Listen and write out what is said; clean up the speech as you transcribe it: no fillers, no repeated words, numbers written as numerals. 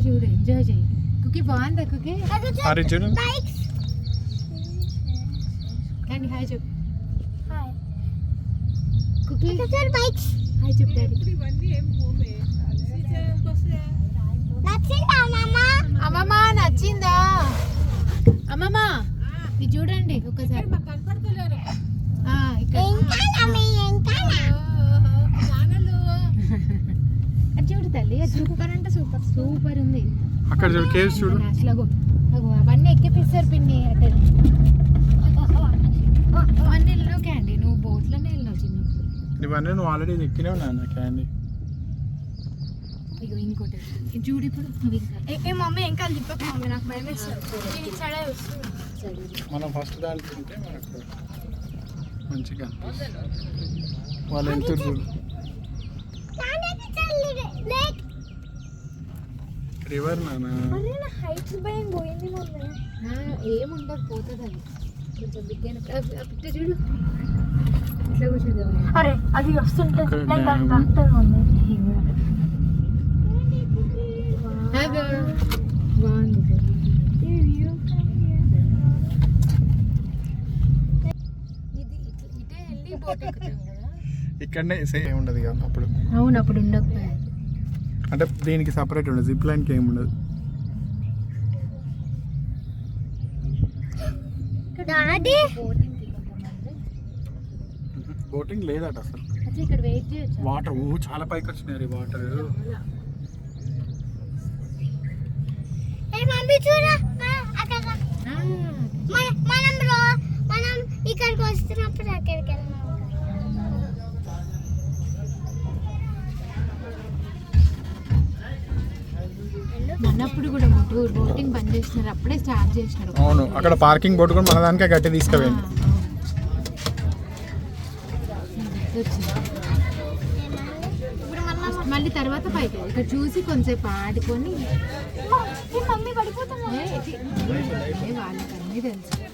చూడు ఎంజాయ్ చేయి కుకీ బాగుందా కుకీ అరే చూడు కానీ హాయ్ చెప్పు హాయ్ కుకీ బైక్స్ హాయ్ చెప్పు డాడీ నచ్చిందా మామ అమ్మమ్మ నచ్చిందా అమ్మమ్మ ఇది చూడండి ఒకసారి ఇక్కడ అది చూడు తల్లి అది సూపర్ అంటే సూపర్ సూపర్ ఉంది అక్కడ చూడు కేవ్స్ చూడు అసలు అవన్నీ ఎక్కిపిస్తారు పిన్ని అంటే అవన్నీ వెళ్ళినావు క్యాండీ నువ్వు బోట్లోనే వెళ్ళినావు చిన్నప్పుడు ఇవన్నీ నువ్వు ఆల్రెడీ ఎక్కినే ఉన్నా క్యాండీ ఇగో ఇంకోటి ఇది చూడు ఇప్పుడు నువ్వు ఇంకా మమ్మీ ఇంకా తిప్పక మమ్మీ నాకు భయం వేస్తుంది సడే వస్తుంది మనం ఫస్ట్ దానికి ఉంటే మనకు మంచిగా వాళ్ళు ఎంత చూడు రివర్ నానా హైట్స్ భయం పోయింది మమ్మీ ఏముండదు పోతుంది అది కొంచెం బిగ్గైన పిట్ట చూడు ఇట్లా కూర్చోదు అరే అది వస్తుంటే డ్యామ్. మమ్మీ బాగుంది ఇది ఇటే వెళ్ళి బోట్ ఎక్కుతాం కదా ఇక్కడనే సేమ్ ఉండదు ఇక అప్పుడు అవును అప్పుడు ఉండకపోయారు అంటే దీనికి సపరేట్ ఉండదు జిప్ లైన్కి ఏమి ఉండదు డాడీ బోటింగ్కి కొంతమంది బోటింగ్ లేదట అసలు అచ్చా ఇక్కడ వెయిట్ చేయొచ్చు వాటర్ చాలా పైకి వచ్చినాయి వాటర్ ఏ మమ్మీ చూడు అక్కడ మనం ఇక్కడికి వస్తున్నప్పుడు అక్కడికి వెళ్ళాం మనప్పుడు కూడా బోటింగ్ బంద్ చేసినారు అప్పుడే స్టార్ట్ చేసినారు అవును అక్కడ పార్కింగ్ బోర్డు కూడా మన దానికే గట్టి తీసుకుపోయింది మళ్ళీ తర్వాత పైకి ఇక్కడ చూసి కొంచెంసేపు ఆడుకొని మమ్మీ పడిపోతున్నా వాళ్ళకి అన్నీ తెలుసు